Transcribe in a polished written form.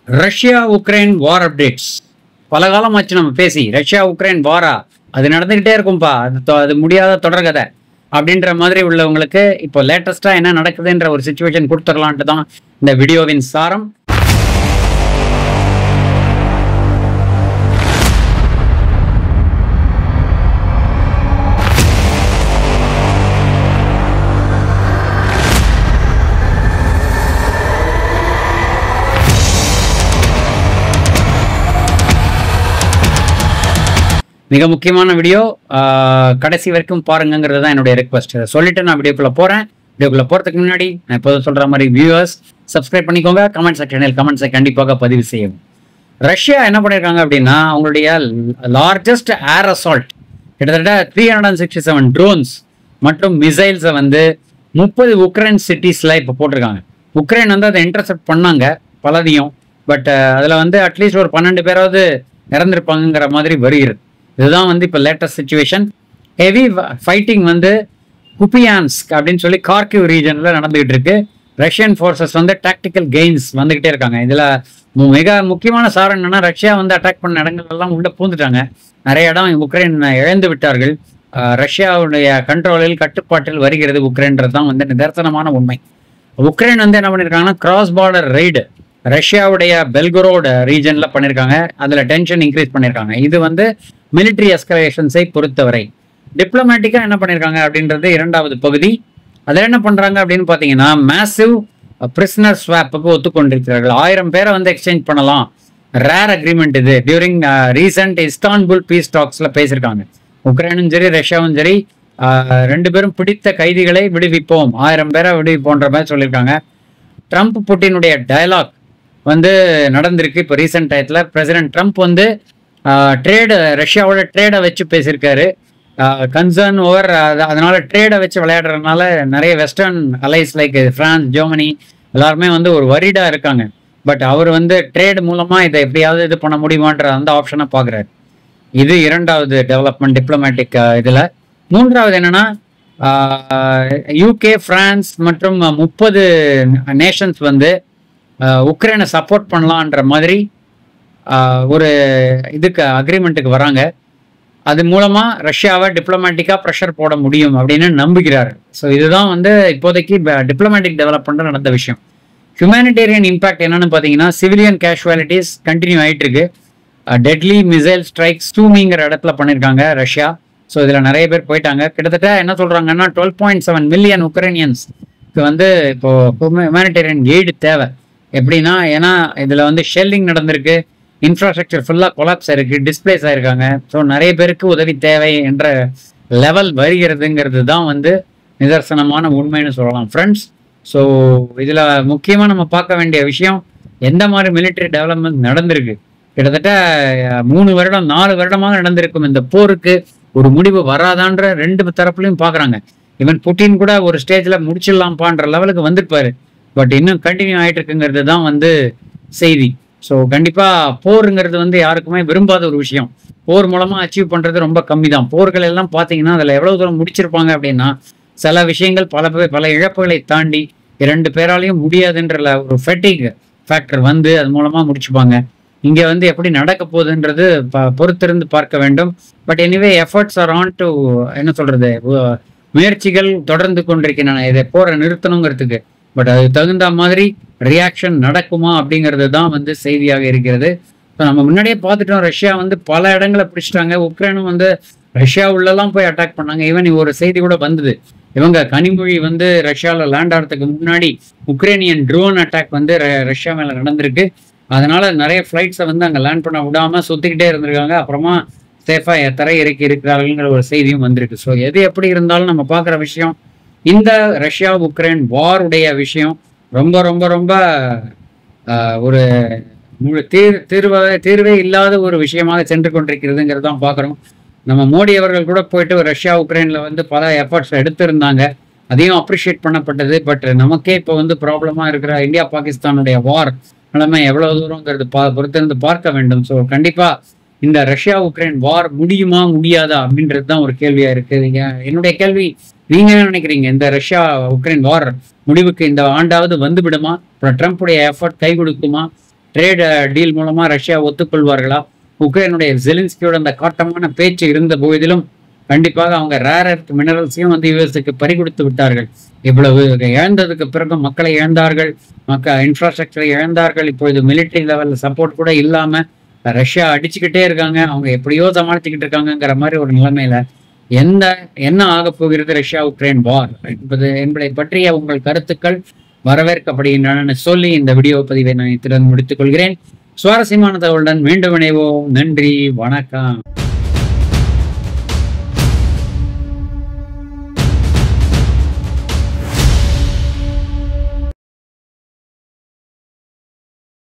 Russia Ukraine வார் updates. பல காலமாச்சு நம்ம பேசி. ரஷ்யா உக்ரைன் வாரா அது நடந்துகிட்டே இருக்கும்பா, அது முடியாத தொடர்கதை அப்படின்ற மாதிரி உள்ளவங்களுக்கு இப்போ லேட்டஸ்டா என்ன நடக்குதுன்ற ஒரு சிச்சுவேஷன் கொடுத்துடலான்ட்டு தான் இந்த வீடியோவின் சாரம். மிக முக்கியமான வீடியோ, கடைசி வரைக்கும் பாருங்கிறது தான் என்னுடைய ரெக்வஸ்ட். சொல்லிட்டு நான் வீடியோக்குள்ள போறேன். வீடியோக்குள்ள போறதுக்கு முன்னாடி நான் இப்போது சொல்ற மாதிரி வியூவர்ஸ் சப்ஸ்கிரைப் பண்ணிக்கோங்க. கமெண்ட் செக்ஷனில் கமெண்ட்ஸை கண்டிப்பாக பதிவு செய்யவும். ரஷ்யா என்ன பண்ணியிருக்காங்க அப்படின்னா, அவங்களுடைய லார்ஜஸ்ட் ஏர் அசால்ட் கிட்டத்தட்ட 367 ட்ரோன்ஸ் மற்றும் மிசைல்ஸை வந்து 30 உக்ரைன் சிட்டிஸ்ல இப்போ போட்டிருக்காங்க. உக்ரைன் வந்து அதை இன்டர்செப்ட் பண்ணாங்க பலதையும். பட் அதில் வந்து அட்லீஸ்ட் ஒரு 12 பேராவது இறந்துருப்பாங்கிற மாதிரி வருகிறது. இதுதான் வந்து இப்போ லேட்டஸ்ட் சிச்சுவேஷன். ஹெவி ஃபைட்டிங் வந்து குபியான்ஸ்க் அப்படின்னு சொல்லி கார்கிவ் ரீஜன்ல நடந்துகிட்டு இருக்கு. ரஷ்யன் ஃபோர்ஸஸ் வந்து டாக்டிக்கல் கெயின்ஸ் வந்துகிட்டே இருக்காங்க. இதுல மிக முக்கியமான சாரம் என்னன்னா, ரஷ்யா வந்து அட்டாக் பண்ண இடங்கள் எல்லாம் உள்ள பூந்துட்டாங்க. நிறைய இடம் உக்ரைன் இழந்து விட்டார்கள். ரஷ்யாவுடைய கண்ட்ரோலில் கட்டுப்பாட்டில் வருகிறது உக்ரைன்றது தான் வந்து நிதர்சனமான உண்மை. உக்ரைன் வந்து என்ன பண்ணியிருக்காங்கன்னா, கிராஸ் பார்டர் ரைடு ரஷ்யாவுடைய பெல்கரோட் ரீஜன்ல பண்ணியிருக்காங்க. அதுல டென்ஷன் இன்க்ரீஸ் பண்ணியிருக்காங்க. இது வந்து மிலிட்ரி எஸ்கலேஷன்ஸை பொறுத்தவரை. டிப்ளமேட்டிக்கா என்ன பண்ணியிருக்காங்க அப்படின்றது இரண்டாவது பகுதி. அதில் என்ன பண்றாங்க அப்படின்னு பார்த்தீங்கன்னா, மேசிவ் பிரிசனர் ஸ்வாப்புக்கு ஒத்துக்கொண்டிருக்கிறார்கள். 1000 பேரை வந்து எக்ஸ்சேஞ்ச் பண்ணலாம். ரேர் அக்ரிமெண்ட் இது. டியூரிங் ரீசெண்ட் இஸ்தான்புல் பீஸ் டாக்ஸ்ல பேசியிருக்காங்க. உக்ரைனும் சரி ரஷ்யாவும் சரி, 2 பேரும் பிடித்த கைதிகளை விடுவிப்போம், 1000 பேரை விடுவிப்போன்ற மாதிரி சொல்லியிருக்காங்க. ட்ரம்ப் புட்டினுடைய டயலாக் வந்து நடந்திருக்கு இப்போ ரீசெண்ட் டயத்தில். பிரசிடென்ட் ட்ரம்ப் வந்து ரஷ்யாவோட ட்ரேடை வச்சு பேசியிருக்காரு. கன்சர்ன் ஓவர் அதனால ட்ரேடை வச்சு விளையாடுறதுனால நிறைய western allies like France, Germany எல்லாருமே வந்து ஒரு வரிடா இருக்காங்க. பட் அவர் வந்து ட்ரேட் மூலமா இதை எப்படியாவது இது பண்ண முடியுமான்ற அந்த ஆப்ஷனை பார்க்குறாரு. இது இரண்டாவது டெவலப்மெண்ட் டிப்ளமேட்டிக் இதில். மூன்றாவது என்னன்னா, யூகே, பிரான்ஸ் மற்றும் 30 நேஷன்ஸ் வந்து உக்ரைனை சப்போர்ட் பண்ணலான்ற மாதிரி ஒரு இதுக்கு அக்ரிமெண்ட்டுக்கு வராங்க. அது மூலமா ரஷ்யாவை டிப்ளமேட்டிக்கா ப்ரெஷர் போட முடியும் அப்படின்னு நம்புகிறாரு. ஸோ இதுதான் வந்து இப்போதைக்கு டிப்ளமேட்டிக் டெவலப்மெண்ட் நடந்த விஷயம். ஹியூமனிடேரியன் இம்பாக்ட் என்னன்னு பார்த்தீங்கன்னா, சிவிலியன் கேஷுவாலிட்டிஸ் கண்டினியூ ஆகிட்டு இருக்கு. டெட்லி மிசைல் ஸ்ட்ரைக்ஸ் டூமிங்கிற இடத்துல பண்ணியிருக்காங்க ரஷ்யா. ஸோ இதில் நிறைய பேர் போயிட்டாங்க. கிட்டத்தட்ட என்ன சொல்றாங்கன்னா, 12.7 மில்லியன் உக்ரைனியன்ஸ்க்கு வந்து இப்போ ஹியூமனிடேரியன் எய்டு தேவை. எப்படின்னா, ஏன்னா இதில் வந்து ஷெல்லிங் நடந்திருக்கு, இன்ஃப்ராஸ்ட்ரக்சர் ஃபுல்லாக கொலாப்ஸ் ஆயிருக்கு, டிஸ்பிளேஸ் ஆயிருக்காங்க. ஸோ நிறைய பேருக்கு உதவி தேவை என்ற லெவல் வருகிறதுங்கிறது தான் வந்து நிதர்சனமான உண்மைன்னு சொல்லலாம் ஃப்ரெண்ட்ஸ். ஸோ இதில் முக்கியமாக நம்ம பார்க்க வேண்டிய விஷயம், எந்த மாதிரி மிலிட்டரி டெவலப்மெண்ட் நடந்திருக்கு. கிட்டத்தட்ட 3 வருடம் 4 வருடமாக நடந்திருக்கும் இந்த போருக்கு ஒரு முடிவு வராதான்ற 2 தரப்புலையும் பார்க்குறாங்க. ஈவன் புட்டின் கூட ஒரு ஸ்டேஜில் முடிச்சிடலாம்ப்பான்ற லெவலுக்கு வந்திருப்பாரு. பட் இன்னும் கண்டினியூ ஆகிட்டு இருக்குங்கிறது தான் வந்து செய்தி. ஸோ கண்டிப்பாக போருங்கிறது வந்து யாருக்குமே விரும்பாத ஒரு விஷயம். போர் மூலமாக அச்சீவ் பண்ணுறது ரொம்ப கம்மி தான். போர்கள் எல்லாம் பார்த்தீங்கன்னா அதில் எவ்வளோ தூரம் முடிச்சிருப்பாங்க அப்படின்னா, சில விஷயங்கள் பல இழப்புகளை தாண்டி 2 பேராலையும் முடியாதுன்ற ஒரு ஃபெட்டிக் ஃபேக்டர் வந்து அது மூலமாக முடிச்சுப்பாங்க. இங்கே வந்து எப்படி நடக்க போகுதுன்றது பொறுத்திருந்து பார்க்க வேண்டும். But anyway efforts R on to, என்ன சொல்றது, முயற்சிகள் தொடர்ந்து கொண்டிருக்கின்றன இதை போரை நிறுத்தணுங்கிறதுக்கு. பட் அது தகுந்த மாதிரி ரியாக்ஷன் நடக்குமா அப்படிங்கிறது தான் வந்து செய்தியாக இருக்கிறது. ஸோ நம்ம முன்னாடியே பார்த்துட்டோம், ரஷ்யா வந்து பல இடங்களை பிடிச்சிட்டாங்க. உக்ரைனும் வந்து ரஷ்யா உள்ளெல்லாம் போய் அட்டாக் பண்ணாங்க. ஈவன் ஒரு செய்தி கூட வந்தது, இவங்க கனிமொழி வந்து ரஷ்யாவில் லேண்ட் ஆகிறதுக்கு முன்னாடி உக்ரைனியன் ட்ரோன் அட்டாக் வந்து ரஷ்யா மேலே நடந்திருக்கு. அதனால நிறைய ஃப்ளைட்ஸை வந்து அங்கே லேண்ட் பண்ண விடாம சுற்றிக்கிட்டே இருந்திருக்காங்க. அப்புறமா சேஃபாக தரை இறக்கி இருக்கிறார்கள்ங்கிற ஒரு செய்தியும் வந்திருக்கு. ஸோ எது எப்படி இருந்தாலும் நம்ம பார்க்குற விஷயம், இந்த ரஷ்யா உக்ரைன் வாருடைய விஷயம் ரொம்ப ரொம்ப ரொம்ப ஒரு தீர்வே இல்லாத ஒரு விஷயமாக சென்று கொண்டிருக்கிறதுங்கிறது தான் பார்க்குறோம். நம்ம மோடி அவர்கள் கூட போயிட்டு ரஷ்யா உக்ரைனில் வந்து பல எஃபர்ட்ஸ் எடுத்திருந்தாங்க. அதையும் அப்ரிஷியேட் பண்ணப்பட்டது. பட் நமக்கே இப்போ வந்து ப்ராப்ளமாக இருக்கிற இந்தியா பாகிஸ்தானுடைய வார் நிலைமை எவ்வளோ தூரங்கிறது பொறுத்திருந்து பார்க்க வேண்டும். ஸோ கண்டிப்பாக இந்த ரஷ்யா உக்ரைன் வார் முடியுமா முடியாதா அப்படின்றது தான் ஒரு கேள்வியாக இருக்குது. என்னுடைய கேள்வி, நீங்க என்ன நினைக்கிறீங்க? இந்த ரஷ்யா உக்ரைன் வார் முடிவுக்கு இந்த ஆண்டாவது வந்து விடுமா? ட்ரம்ப்புடைய எஃபர்ட் கை கொடுக்குமா? ட்ரேட் டீல் மூலமா ரஷ்யா ஒத்துக்கொள்வார்களா? உக்ரைனுடைய ஜெலின்ஸ்கியோட அந்த காட்டமான பேச்சு இருந்த போதிலும் கண்டிப்பாக அவங்க ரேர் எர்த் மினரல்ஸையும் வந்து யூஎஸ்க்கு பறிகொடுத்து விட்டார்கள். இவ்வளவு இழந்ததுக்கு பிறகு மக்களை இழந்தார்கள், இன்ஃப்ராஸ்ட்ரக்சரை இழந்தார்கள். இப்பொழுது மிலிட்டரி லெவலில் சப்போர்ட் கூட இல்லாம ரஷ்யா அடிச்சுக்கிட்டே இருக்காங்க. அவங்க எப்படியோ சமாளிச்சுக்கிட்டு இருக்காங்கிற மாதிரி ஒரு நிலைமையில என்ன ஆக போகிறது ரஷ்யா உக்ரைன் வார் என்பதை பற்றிய உங்கள் கருத்துக்கள் வரவேற்கப்படுகின்றன சொல்லி இந்த வீடியோ பதிவை நான் இத்துடன் முடித்துக் கொள்கிறேன். சுவாரஸ்யமான தகவலுடன் மீண்டும் இணைவோம். நன்றி, வணக்கம்.